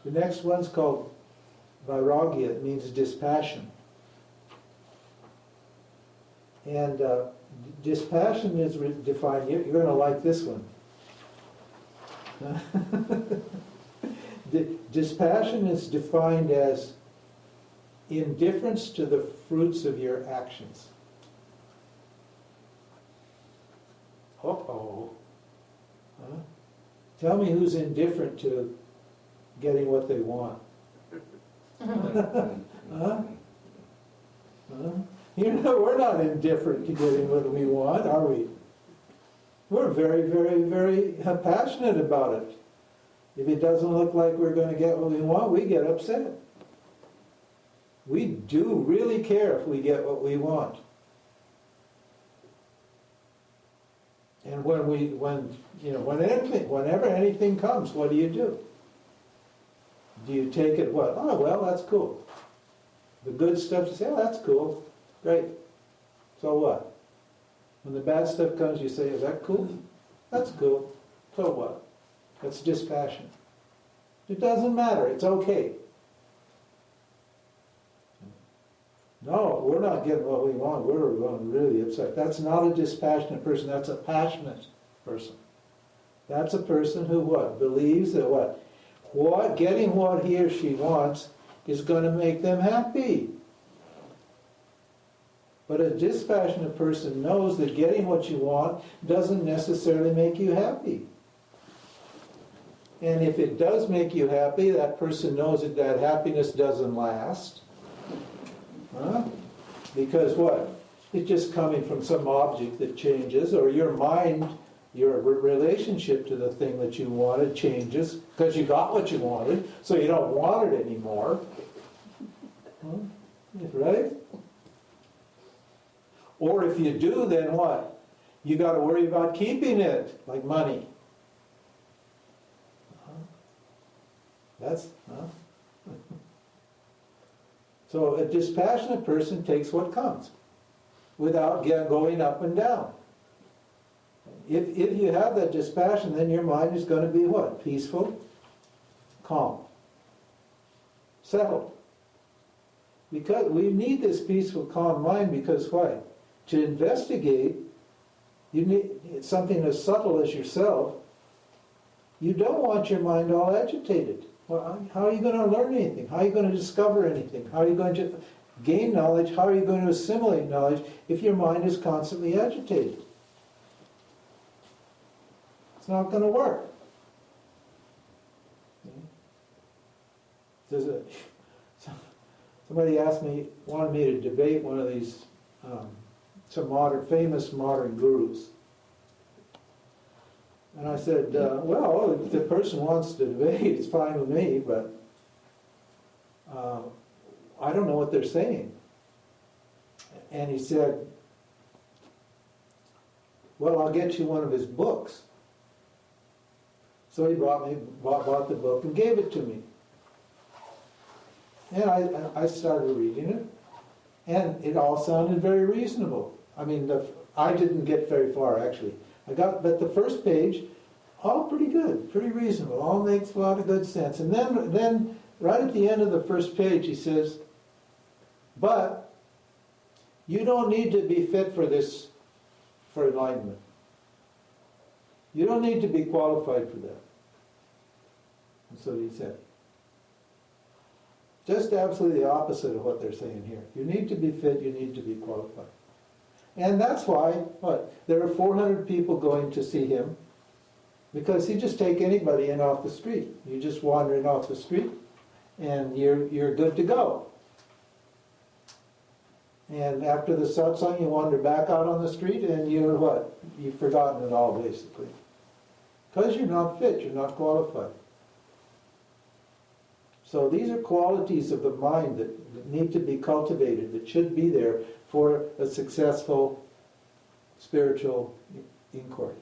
The next one's called vairagya. It means dispassion. And dispassion is defined, you're going to like this one. Dispassion is defined as indifference to the fruits of your actions. Uh-oh. Huh? Tell me who's indifferent to getting what they want. Huh? Huh? You know, we're not indifferent to getting what we want, are we? We're very, very, very passionate about it. If it doesn't look like we're going to get what we want, we get upset. We do really care if we get what we want. And whenever anything comes, what do? Do you take it what? Oh, well, that's cool. The good stuff, you say, oh, that's cool. Great. So what? When the bad stuff comes, you say, is that cool? That's cool. So what? That's dispassion. It doesn't matter. It's okay. No, we're not getting what we want. We're really upset. That's not a dispassionate person. That's a passionate person. That's a person who what? Believes that what? Getting what he or she wants is going to make them happy. But a dispassionate person knows that getting what you want doesn't necessarily make you happy. And if it does make you happy, that person knows that that happiness doesn't last. Huh? Because what? It's just coming from some object that changes, or your mind, your relationship to the thing that you wanted changes because you got what you wanted, so you don't want it anymore. Huh? Right? Or if you do, then what? You got to worry about keeping it, like money. That's, So a dispassionate person takes what comes without going up and down. If you have that dispassion, then your mind is going to be what? Peaceful, calm, settled. Because we need this peaceful, calm mind because why? To investigate, you need something as subtle as yourself. You don't want your mind all agitated. Well, how are you going to learn anything? How are you going to discover anything? How are you going to gain knowledge? How are you going to assimilate knowledge if your mind is constantly agitated? It's not going to work. Somebody wanted me to debate one of these, some famous modern gurus. And I said, well, if the person wants to debate, it's fine with me, but I don't know what they're saying. And he said, well, I'll get you one of his books. So he bought the book and gave it to me. And I started reading it, and it all sounded very reasonable. I mean, I didn't get very far, actually. But the first page, all pretty good, pretty reasonable, all makes a lot of good sense. And then right at the end of the first page, he says, but you don't need to be fit for enlightenment. You don't need to be qualified for that. That's what he said. Just absolutely the opposite of what they're saying here. You need to be fit, you need to be qualified. And that's why, there are 400 people going to see him, because he just take anybody in off the street. You just wandering off the street, and you're good to go. And after the satsang, you wander back out on the street, and you're what? You've forgotten it all, basically. Because you're not fit, you're not qualified. So these are qualities of the mind that need to be cultivated, that should be there for a successful spiritual inquiry.